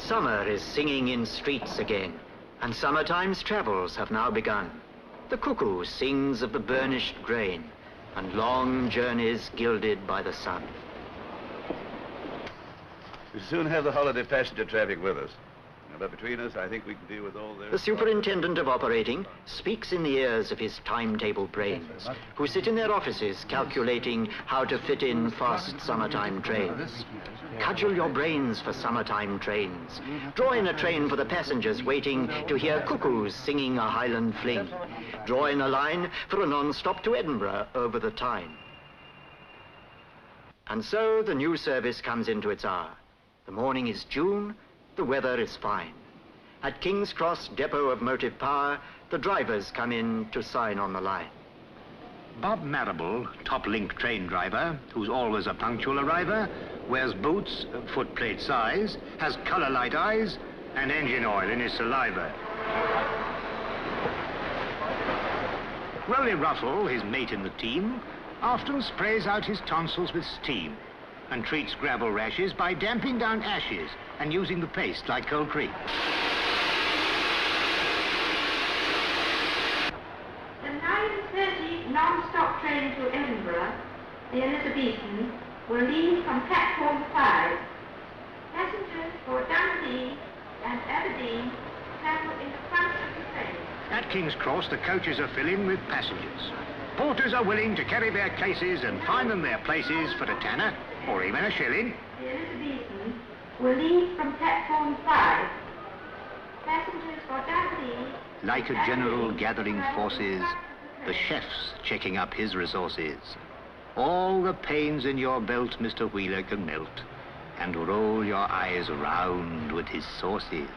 Summer is singing in streets again, and summertime's travels have now begun. The cuckoo sings of the burnished grain, and long journeys gilded by the sun. We soon have the holiday passenger traffic with us. But between us, I think we can deal with all their... The superintendent of operating speaks in the ears of his timetable brains, who sit in their offices calculating how to fit in fast summertime trains. Cudgel your brains for summertime trains. Draw in a train for the passengers waiting to hear cuckoos singing a Highland fling. Draw in a line for a non-stop to Edinburgh over the Tyne. And so the new service comes into its hour. The morning is June, the weather is fine. At King's Cross Depot of Motive Power, the drivers come in to sign on the line. Bob Marrable, top-link train driver, who's always a punctual arriver, wears boots, footplate size, has colour-light eyes, and engine oil in his saliva. Rolly Russell, his mate in the team, often sprays out his tonsils with steam and treats gravel rashes by damping down ashes and using the paste like Cold Creek. The 9:30 non-stop train to Edinburgh, the Elizabethan, will leave from platform 5. Passengers for Dundee and Aberdeen travel in the front of the train. At King's Cross, the coaches are filling with passengers. Porters are willing to carry their cases and find them their places for a tenner or even a shilling. The Elizabethan will leave from platform 5. Passengers for Dundee... Like a general gathering forces, the chef's checking up his resources. All the pains in your belt Mr. Wheeler can melt and roll your eyes round with his sauces.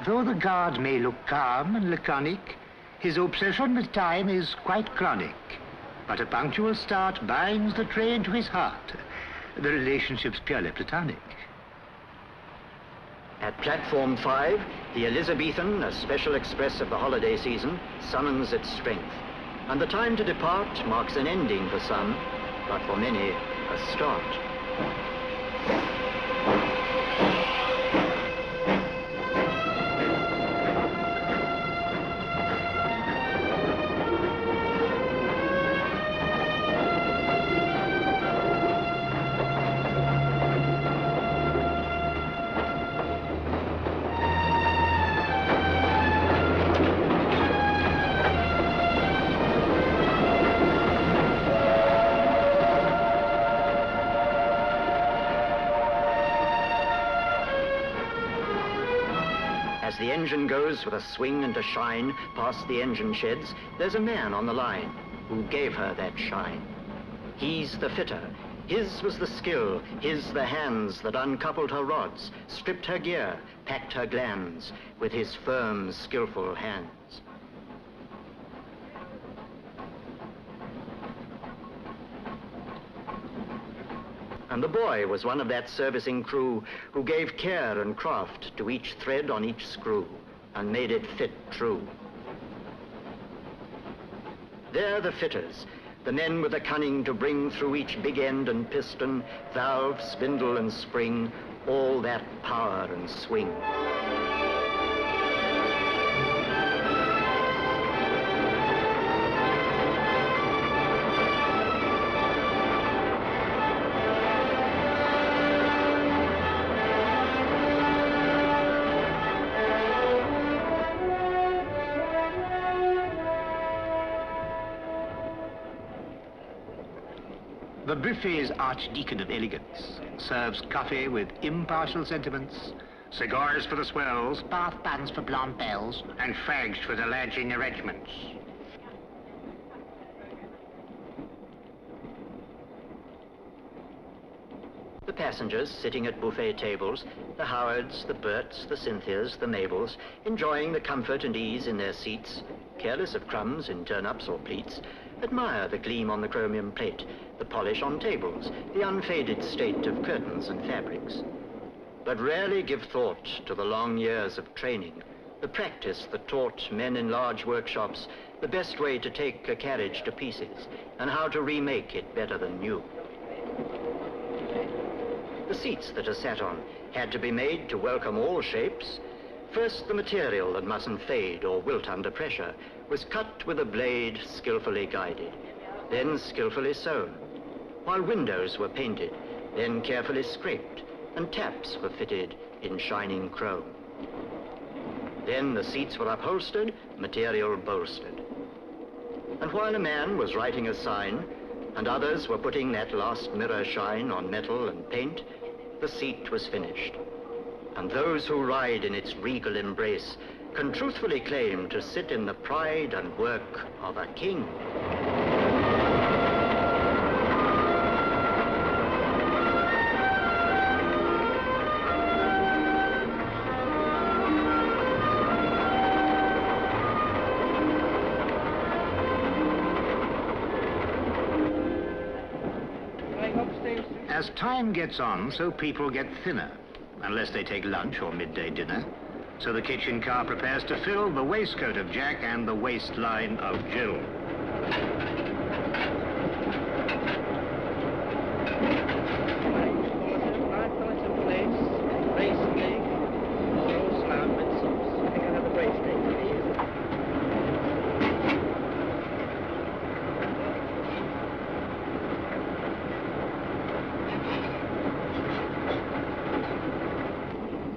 Though the guard may look calm and laconic, his obsession with time is quite chronic. But a punctual start binds the train to his heart. The relationship's purely platonic. At platform 5, the Elizabethan, a special express of the holiday season, summons its strength. And the time to depart marks an ending for some, but for many, a start. As the engine goes with a swing and a shine past the engine sheds, there's a man on the line who gave her that shine. He's the fitter. His was the skill, his the hands that uncoupled her rods, stripped her gear, packed her glands with his firm, skillful hands. And the boy was one of that servicing crew who gave care and craft to each thread on each screw and made it fit true. They're the fitters, the men with the cunning to bring through each big end and piston, valve, spindle, and spring, all that power and swing. The buffet's archdeacon of elegance serves coffee with impartial sentiments, cigars for the swells, bath buns for blonde belles, and fags for the lads in the regiments. The passengers sitting at buffet tables, the Howards, the Berts, the Cynthias, the Mabels, enjoying the comfort and ease in their seats, careless of crumbs in turnips or pleats, admire the gleam on the chromium plate, the polish on tables, the unfaded state of curtains and fabrics. But rarely give thought to the long years of training, the practice that taught men in large workshops the best way to take a carriage to pieces and how to remake it better than new. The seats that are sat on had to be made to welcome all shapes. First, the material that mustn't fade or wilt under pressure was cut with a blade skillfully guided, then skillfully sewn, while windows were painted, then carefully scraped, and taps were fitted in shining chrome. Then the seats were upholstered, material bolstered. And while a man was writing a sign, and others were putting that last mirror shine on metal and paint, the seat was finished. And those who ride in its regal embrace can truthfully claim to sit in the pride and work of a king. As time gets on, so people get thinner, unless they take lunch or midday dinner. So the kitchen car prepares to fill the waistcoat of Jack and the waistline of Jill.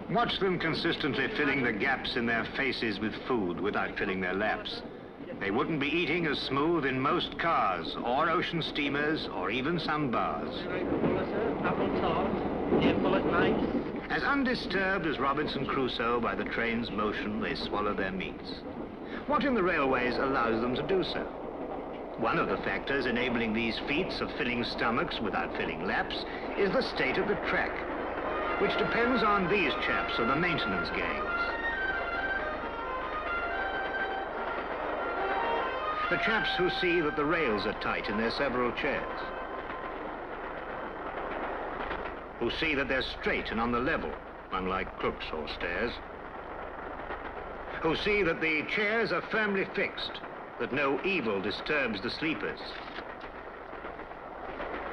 Watch them consistently filling the gaps in their faces with food without filling their laps. They wouldn't be eating as smooth in most cars, or ocean steamers, or even some bars. As undisturbed as Robinson Crusoe by the train's motion, they swallow their meats. What in the railways allows them to do so? One of the factors enabling these feats of filling stomachs without filling laps is the state of the track, which depends on these chaps of the maintenance gangs. The chaps who see that the rails are tight in their several chairs, who see that they're straight and on the level, unlike crooks or stairs, who see that the chairs are firmly fixed, that no evil disturbs the sleepers,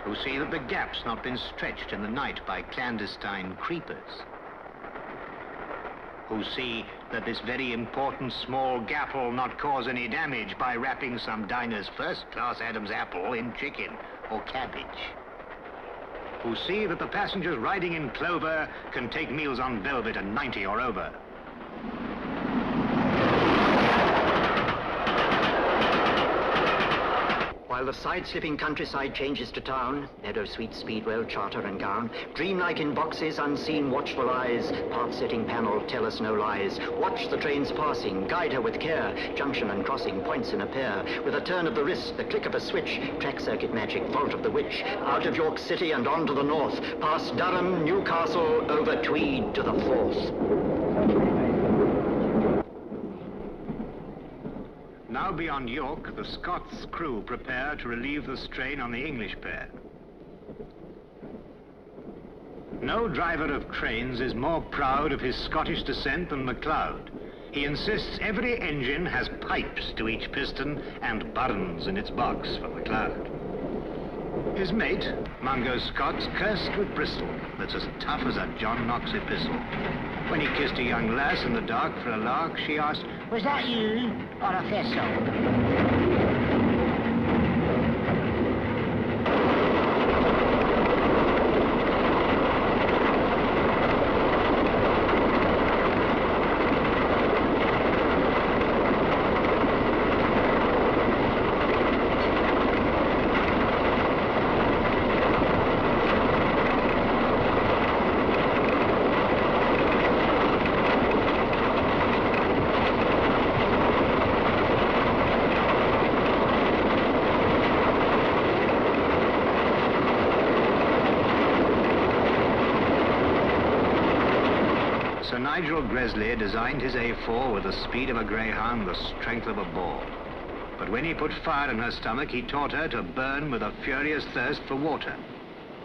who see that the gap's not been stretched in the night by clandestine creepers, who see that this very important small gap will not cause any damage by wrapping some diner's first-class Adam's apple in chicken or cabbage, who see that the passengers riding in clover can take meals on velvet at 90 or over, while the side-slipping countryside changes to town, meadow, sweet, speedwell, charter and gown, dreamlike in boxes, unseen watchful eyes, path-setting panel, tell us no lies. Watch the trains passing, guide her with care, junction and crossing, points in a pair. With a turn of the wrist, the click of a switch, track circuit magic, vault of the witch, out of York City and on to the north, past Durham, Newcastle, over Tweed to the Forth. Now beyond York, the Scots crew prepare to relieve the strain on the English pair. No driver of trains is more proud of his Scottish descent than MacLeod. He insists every engine has pipes to each piston and buttons in its box for MacLeod. His mate, Mungo Scott's cursed with Bristol, that's as tough as a John Knox epistle. When he kissed a young lass in the dark for a lark, she asked, "Was that you or a thistle?" Sir Nigel Gresley designed his A4 with the speed of a greyhound, the strength of a boar. But when he put fire in her stomach, he taught her to burn with a furious thirst for water.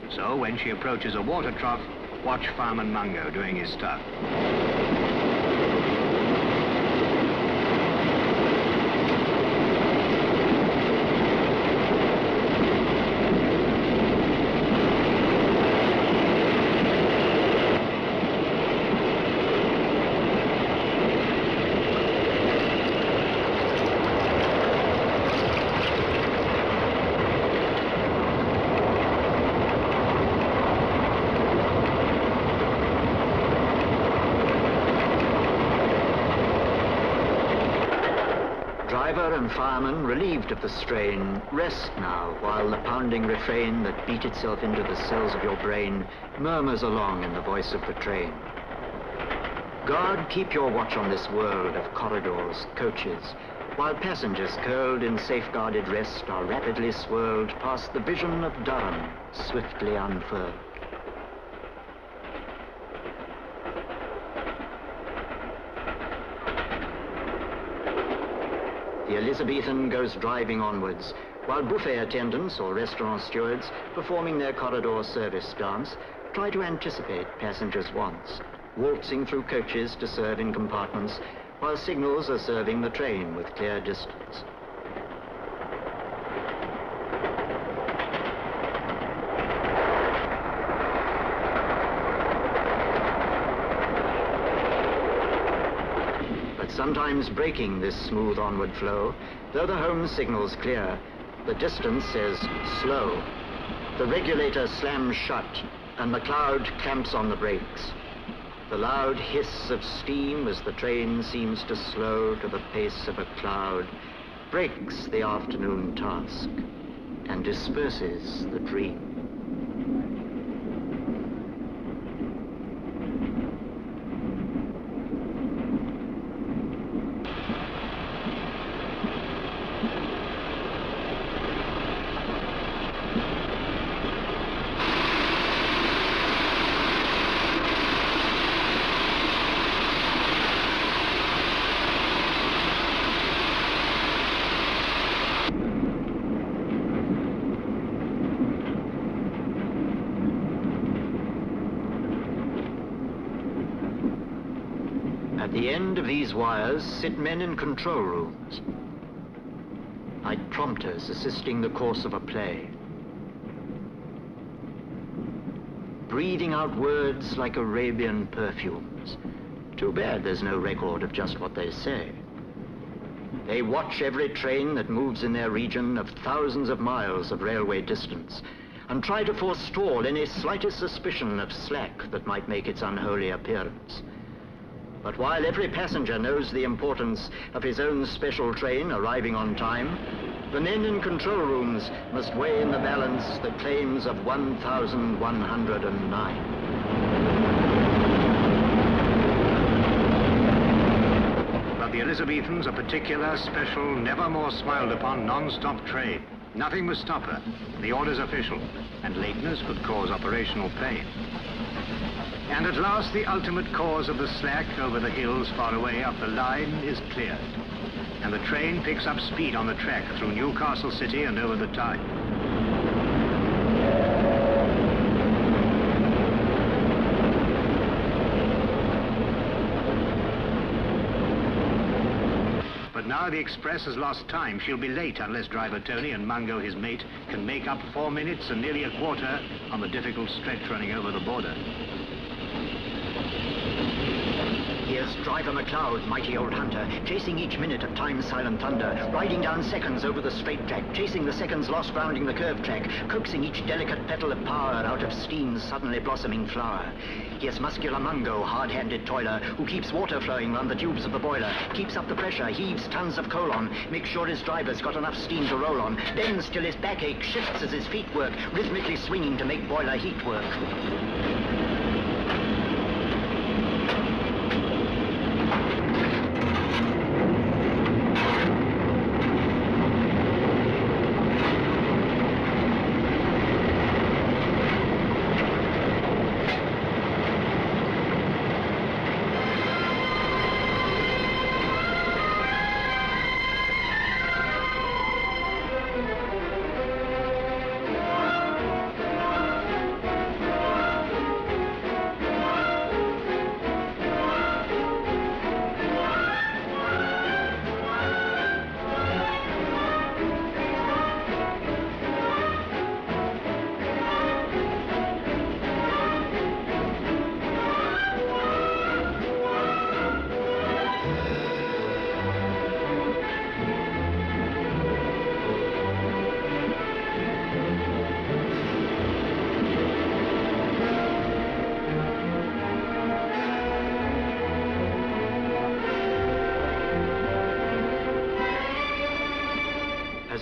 So when she approaches a water trough, watch Fireman Mungo doing his stuff. Driver and fireman, relieved of the strain, rest now while the pounding refrain that beat itself into the cells of your brain murmurs along in the voice of the train. God, keep your watch on this world of corridors, coaches, while passengers curled in safeguarded rest are rapidly swirled past the vision of Durham, swiftly unfurled. The Elizabethan goes driving onwards, while buffet attendants or restaurant stewards, performing their corridor service dance, try to anticipate passengers' wants, waltzing through coaches to serve in compartments, while signals are serving the train with clear distance. Sometimes breaking this smooth onward flow, though the home signal's clear, the distance says slow. The regulator slams shut, and the cloud clamps on the brakes. The loud hiss of steam as the train seems to slow to the pace of a cloud breaks the afternoon task and disperses the dream. At the end of these wires sit men in control rooms, like prompters assisting the course of a play, breathing out words like Arabian perfumes. Too bad there's no record of just what they say. They watch every train that moves in their region of thousands of miles of railway distance and try to forestall any slightest suspicion of slack that might make its unholy appearance. But while every passenger knows the importance of his own special train arriving on time, the men in control rooms must weigh in the balance the claims of 1,109. But the Elizabethan's a particular, special, never more smiled upon non-stop train. Nothing must stop her. The order's official, and lateness could cause operational pain. And at last, the ultimate cause of the slack over the hills far away up the line is cleared. And the train picks up speed on the track through Newcastle City and over the Tyne. But now the express has lost time. She'll be late unless driver Tony and Mungo, his mate, can make up 4 minutes and nearly a quarter on the difficult stretch running over the border. Here's Driver MacLeod, mighty old hunter, chasing each minute of time's silent thunder, riding down seconds over the straight track, chasing the seconds lost rounding the curved track, coaxing each delicate petal of power out of steam's suddenly blossoming flower. Here's muscular Mungo, hard-handed toiler, who keeps water flowing round the tubes of the boiler, keeps up the pressure, heaves tons of coal on, makes sure his driver's got enough steam to roll on, bends till his backache shifts as his feet work, rhythmically swinging to make boiler heat work.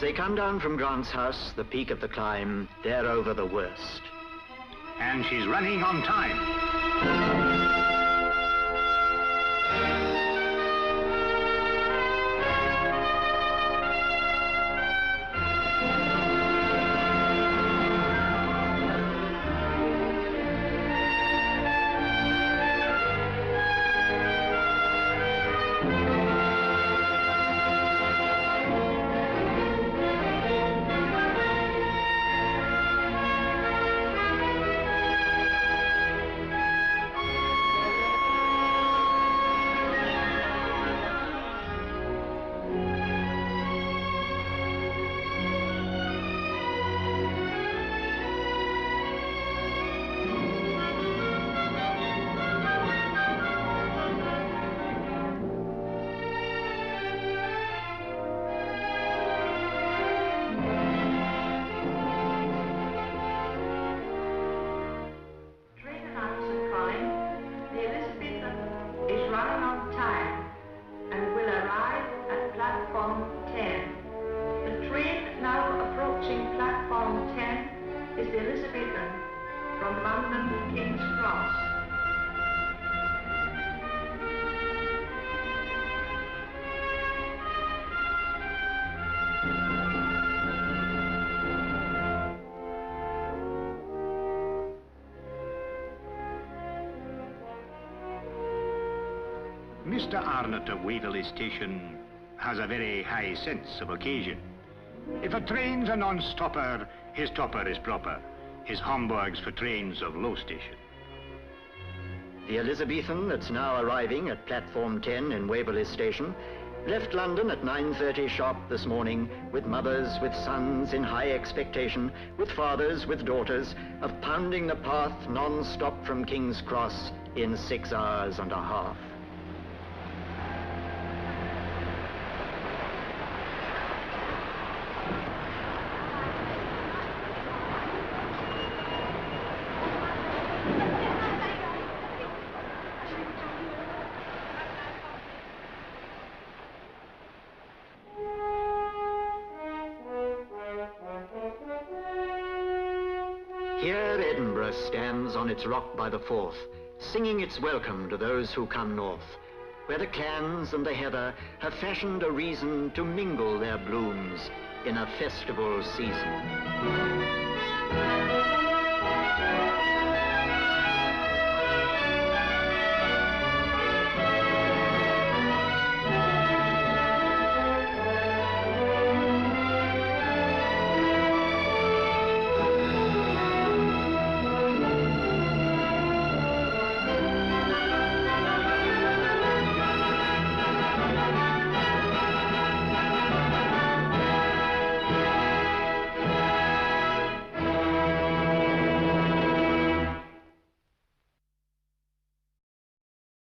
they come down from Grant's house, the peak of the climb, they're over the worst. And she's running on time. Platform 10 is the Elizabethan from London to King's Cross. Mr. Arnott of Waverley Station has a very high sense of occasion. If a train's a non-stopper, his topper is proper. His Hamburg's for trains of low station. The Elizabethan that's now arriving at platform 10 in Waverley Station left London at 9:30 sharp this morning with mothers, with sons in high expectation, with fathers, with daughters, of pounding the path non-stop from King's Cross in 6 hours and a half. Here Edinburgh stands on its rock by the Forth, singing its welcome to those who come north, where the clans and the heather have fashioned a reason to mingle their blooms in a festival season.